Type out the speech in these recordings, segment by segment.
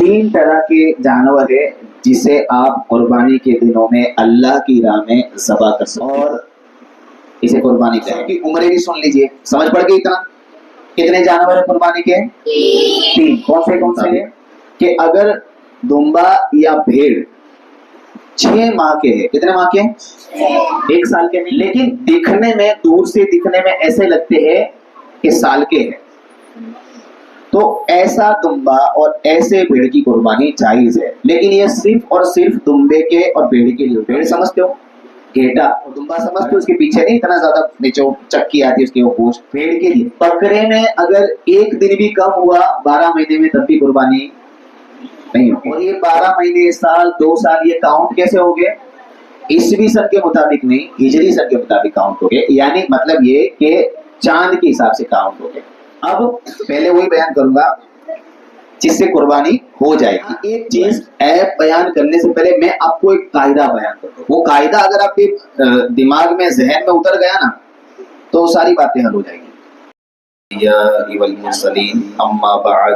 तीन तरह के जानवर है जिसे आप कुर्बानी के दिनों में अल्लाह की राह में ज़बह कर सकते हैं और इसे कुर्बानी करें। कि उम्रें भी सुन लीजिए, समझ पड़ गई इतना? कितने जानवर है कुर्बानी के? तीन। कौन से है? कि अगर दुम्बा या भेड़ 6 माह के है, कितने माह के? 1 साल के नहीं, लेकिन दिखने में, दूर से दिखने में ऐसे लगते हैं कि साल के हैं, तो ऐसा दुम्बा और ऐसे भेड़ की कुर्बानी जायज है। लेकिन ये सिर्फ और सिर्फ दुम्बे के और भेड़ के लिए। भेड़ समझते हो, घेटा, और दुम्बा समझते हो, उसके पीछे नहीं इतना ज्यादा नीचे चक्की आती है उसकी, वो गोश्त भेड़ के लिए। बकरे में अगर एक दिन भी कम हुआ 12 महीने में, तब भी कुर्बानी नहीं होगी। और ये 12 महीने, साल, 2 साल, ये काउंट कैसे हो गए? ईसवी सन के मुताबिक नहीं, हिजरी सन के मुताबिक काउंट हो गए। यानी मतलब ये कि चांद के हिसाब से काउंट हो गए। अब पहले वही बयान करूंगा जिससे कुर्बानी हो जाएगी। एक चीज ऐप बयान करने से पहले मैं आपको एक कायदा बयान करूंगा। वो कायदा अगर आपके दिमाग में, जहन में उतर गया ना, तो सारी बातें हल हो जाएगी। या अय्युहल मुरसलीन अम्मा बअद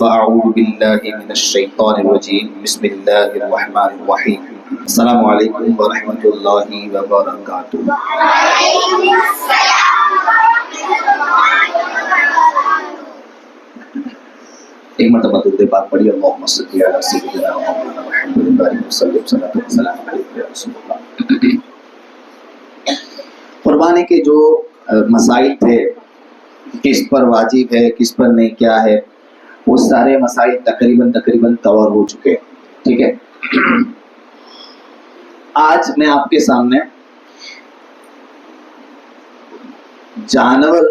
फ़अऊज़ु बिल्लाहि मिनश शैतानिर रजीम बिस्मिल्लाहिर रहमानिर रहीम। अस्सलामु अलैकुम व रहमतुल्लाहि व बरकातुहू। एक मरतबा दुरूद पाक पढ़िए, अल्लाहुम्मा सल्लि अला सय्यिदिना व मौलाना मुहम्मद व आलिहि वसल्लम सल्लल्लाहु अलैहि वसल्लम। कुर्बानी के जो मसाइल थे, किस पर वाजिब है, किस पर नहीं, क्या है, वो सारे मसाइल तकरीबन कवर हो चुके हैं। ठीक है, आज मैं आपके सामने जानवर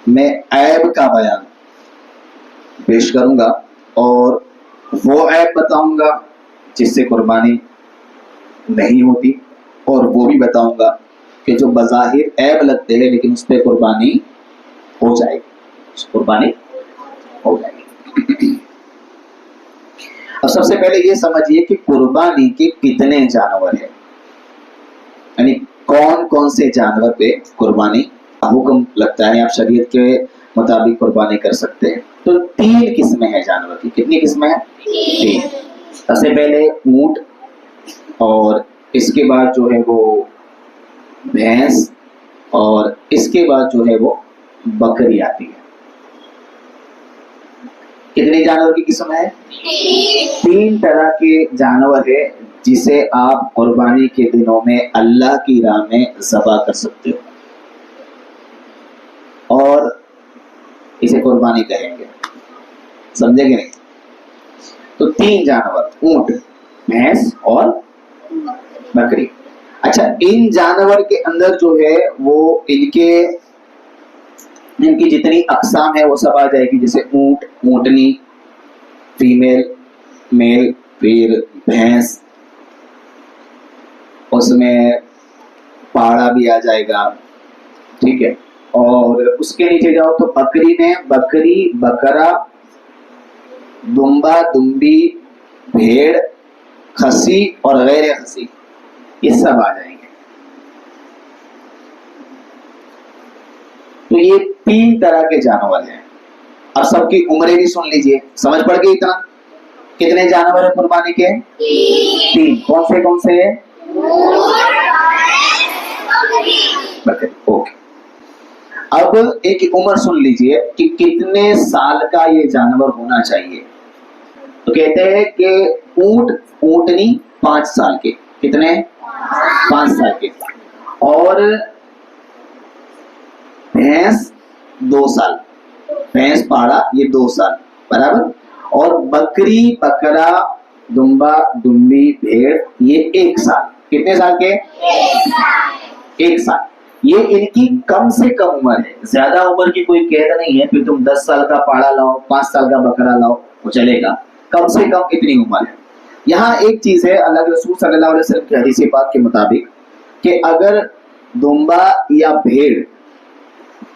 में ऐब का बयान पेश करूंगा और वो ऐब बताऊंगा जिससे कुर्बानी नहीं होती, और वो भी बताऊंगा कि जो बज़ाहिर ऐब लगते हैं लेकिन उस पर कुर्बानी हो जाएगी, कुर्बानी हो जाएगी। अब सबसे पहले ये समझिए कि कुर्बानी के कितने जानवर हैं, यानी कौन कौन से जानवर पे कुर्बानी का हुक्म लगता है, आप शरीयत के मुताबिक कुर्बानी कर सकते हैं। तो 3 किस्में हैं जानवर की। कितनी किस्में हैं? 3। सबसे पहले ऊंट, और इसके बाद जो है वो भैंस, और इसके बाद जो है वो बकरी आती है। कितने जानवर की किस्म है? 3 तरह के जानवर है जिसे आप कुर्बानी के दिनों में अल्लाह की राह में ज़बह कर सकते हो और इसे कुर्बानी कहेंगे। समझेंगे नहीं? तो 3 जानवर, ऊंट, भैंस और बकरी। अच्छा, इन जानवर के अंदर जो है वो इनकी जितनी अक़साम है वो सब आ जाएगी। जैसे ऊंट, ऊंटनी, फीमेल, मेल, फिर भैंस, उसमें पाड़ा भी आ जाएगा। ठीक है, और उसके नीचे जाओ तो बकरी में बकरी, बकरा, दुम्बा, दुम्बी, भेड़, खसी और गैर खसी, ये सब आ जाएंगे। तो ये 3 तरह के जानवर हैं। अब सबकी उम्रें भी सुन लीजिए, समझ पड़ गई इतना? कितने जानवर है कुर्बानी के? 3। कौन से है? ओके। अब एक उम्र सुन लीजिए कि कितने साल का ये जानवर होना चाहिए। तो कहते हैं कि ऊंटनी 5 साल के। कितने? 5 साल के। और भैंस 2 साल, भैंस पाड़ा, ये 2 साल बराबर। और बकरी, बकरा, दुम्बा, दुम्बी, भेड़, ये 1 साल। कितने साल के? 1 साल। ये इनकी कम से कम उम्र है, ज्यादा उम्र की कोई कैद नहीं है फिर तुम 10 साल का पाड़ा लाओ, 5 साल का बकरा लाओ, वो चलेगा। कम से कम इतनी उम्र है। यहाँ एक चीज है, अल्लाह के रसूल सल्लल्लाहु अलैहि वसल्लम की हदीस पाक के मुताबिक कि अगर दुम्बा या भेड़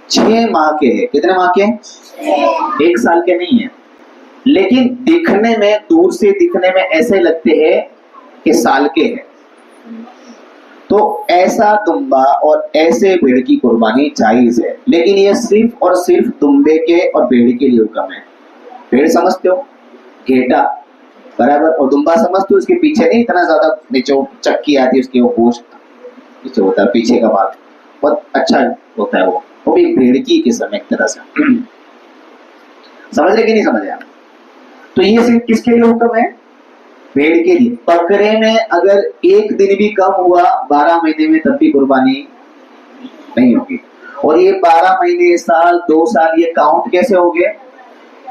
6 माह के है, कितने माह के? 1 साल के नहीं है, लेकिन दिखने में, दूर से दिखने में ऐसे लगते हैं कि साल के हैं, तो ऐसा दुम्बा और ऐसे भेड़ की कुर्बानी जायज है। लेकिन ये सिर्फ और सिर्फ दुम्बे के और भेड़ के लिए हुक्म है। भेड़ समझते हो, घेटा बराबर, और दुम्बा समझते हो उसके पीछे नहीं इतना ज्यादा नीचे चक्की आती है उसकी, वो गोश्त पीछे होता है, पीछे का भाग बहुत अच्छा होता है, वो भी एक भेड़की किस्म है एक तरह से। समझ रहे कि नहीं समझ रहे आप? तो ये सिर्फ किसके लिए हुक्म है? भेड़ के लिए। बकरे में अगर एक दिन भी कम हुआ 12 महीने में तब भी कुर्बानी नहीं होगी। और ये 12 महीने, साल, 2 साल ये काउंट कैसे हो गए?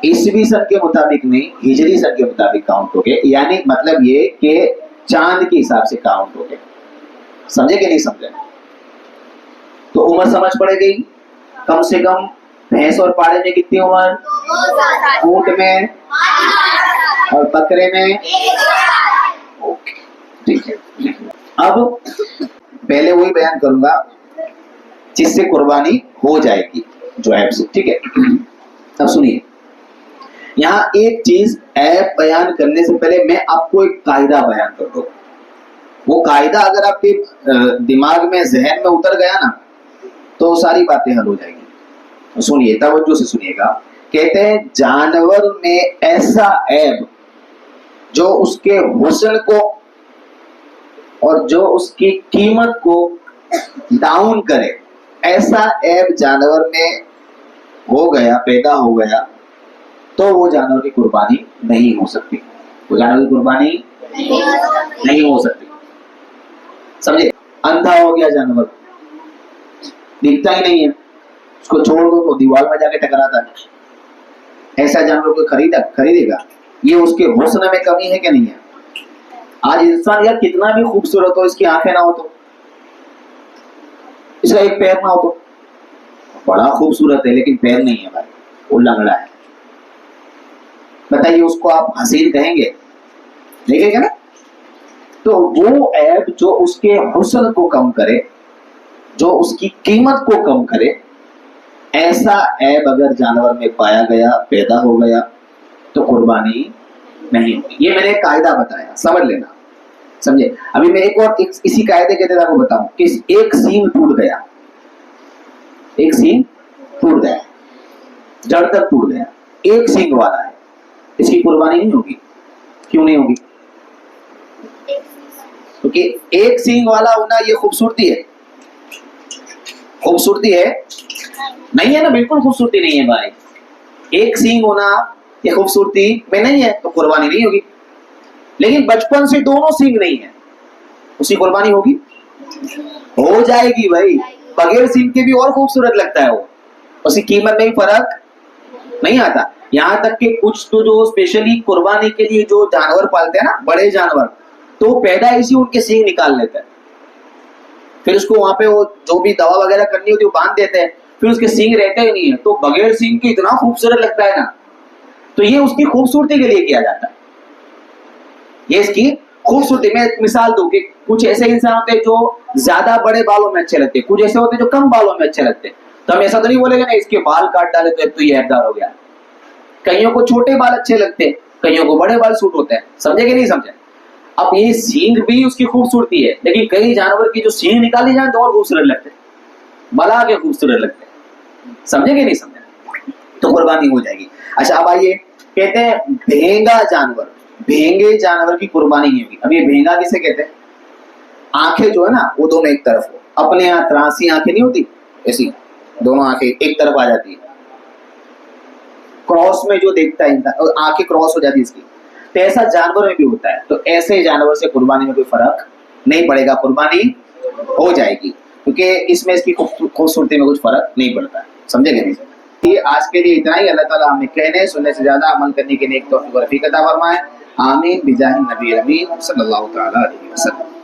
ईसवी सन के मुताबिक नहीं, हिजरी सन के मुताबिक काउंट हो गए, यानी मतलब ये कि चांद के हिसाब से काउंट हो गए। समझे कि नहीं समझे? तो उम्र समझ पड़ गई, कम से कम भैंस और पाड़े में कितनी उम्र? ऊंट में और बकरे में, ओके ठीक है। अब पहले वही बयान करूंगा जिससे कुर्बानी हो जाएगी, जो ऐप से, ठीक है। अब सुनिए, यहाँ एक चीज ऐप बयान करने से पहले मैं आपको एक कायदा बयान कर दूं। वो कायदा अगर आपके दिमाग में, जहन में उतर गया ना, तो सारी बातें हल हो जाएगी। सुनिए, तवज्जो से सुनिएगा। कहते हैं जानवर में ऐसा ऐब जो उसके हुस्न को और जो उसकी कीमत को डाउन करे, ऐसा ऐब जानवर में हो गया, पैदा हो गया, तो वो जानवर की कुर्बानी नहीं हो सकती। वो जानवर की कुर्बानी नहीं हो सकती। समझे? अंधा हो गया जानवर, दिखता ही नहीं है, उसको छोड़ दो तो दीवार में जाके टकराता है। ऐसा जानवर कोई खरीदेगा? ये उसके हुस्न में कमी है कि नहीं है? आज इंसान यार कितना भी खूबसूरत हो, इसकी आंखें ना हो तो, इसका एक पैर ना हो तो, बड़ा खूबसूरत है लेकिन पैर नहीं है भाई, वो लंगड़ा है। बताइए उसको आप हसीन कहेंगे? देखेगा ना? तो वो ऐब जो उसके हुस्न को कम करे, जो उसकी कीमत को कम करे, ऐसा ऐब अगर जानवर में पाया गया, पैदा हो गया, तो कुर्बानी नहीं होगी। ये मैंने एक कायदा बताया, समझ लेना। समझे? अभी मैं एक और इसी कायदे के तहत आपको बताऊं कि एक सींग टूट गया, एक सींग टूट गया, जड़ तक टूट गया, एक सींग वाला है, इसकी कुर्बानी नहीं होगी। क्यों नहीं होगी? क्योंकि एक सींग वाला होना ये खूबसूरती है, खूबसूरती है नहीं है ना, बिल्कुल खूबसूरती नहीं है भाई। एक सींग होना ये खूबसूरती में नहीं है, तो कुर्बानी नहीं होगी। लेकिन बचपन से दोनों सींग नहीं है, उसकी कुर्बानी होगी? हो जाएगी भाई। बगैर सींग के भी और खूबसूरत लगता है वो, उसकी कीमत में भी फर्क नहीं आता। यहाँ तक कि कुछ तो जो स्पेशली कुर्बानी के लिए जो जानवर पालते हैं ना, बड़े जानवर, तो पैदाइशी उनके सींग निकाल लेते हैं, फिर उसको वहां पे वो जो भी दवा वगैरह करनी होती है वो बांध देते हैं, फिर उसके सींग रहते ही नहीं है, तो बगैर सींग के इतना खूबसूरत लगता है ना। तो ये उसकी खूबसूरती के लिए किया जाता है, ये इसकी खूबसूरती। मैं एक मिसाल दूं कि कुछ ऐसे इंसान होते हैं जो ज्यादा बड़े बालों में अच्छे लगते हैं, कुछ ऐसे होते हैं जो कम बालों में अच्छे लगते हैं। तो हम ऐसा तो नहीं बोलेंगे ना इसके बाल काट डाले तो एक तो ये ऐबदार हो गया। कईयों को छोटे बाल अच्छे लगते हैं, कईयों को बड़े बाल सूट होते हैं। समझे कि नहीं समझे? अब ये सींग भी उसकी खूबसूरती है, लेकिन कई जानवर की जो सींग निकाली जाए तो और खूबसूरत लगते हैं, बला के खूबसूरत लगते हैं। समझे कि नहीं समझे? तो कुर्बानी हो जाएगी। अच्छा अब आइए, कहते हैं भेंगा जानवर, भेंगे जानवर की कुर्बानी नहीं होगी। अब ये भेंगा किसे कहते हैं? आंखें जो है ना वो दोनों एक तरफ हो, अपने यहाँ त्रासी आंखें नहीं होती, ऐसी दोनों आंखें एक तरफ आ जाती है। क्रॉस में जो देखता है आंखें क्रॉस हो जाती है इसकी, तो ऐसा जानवर में भी होता है। तो ऐसे जानवर से कुर्बानी में कोई फर्क नहीं पड़ेगा, कुर्बानी हो जाएगी, क्योंकि इसमें इसकी खूबसूरती में कुछ फर्क नहीं पड़ता है। समझे कि नहीं? ये आज के लिए इतना ही। अल्लाह ताला हमें कहने सुनने से ज्यादा अमल करने के लिए एक तौफीक अता फरमाए। आमीन बिजाहि नबी अमीन सल्लल्लाहु तआला अलैहि वसल्लम।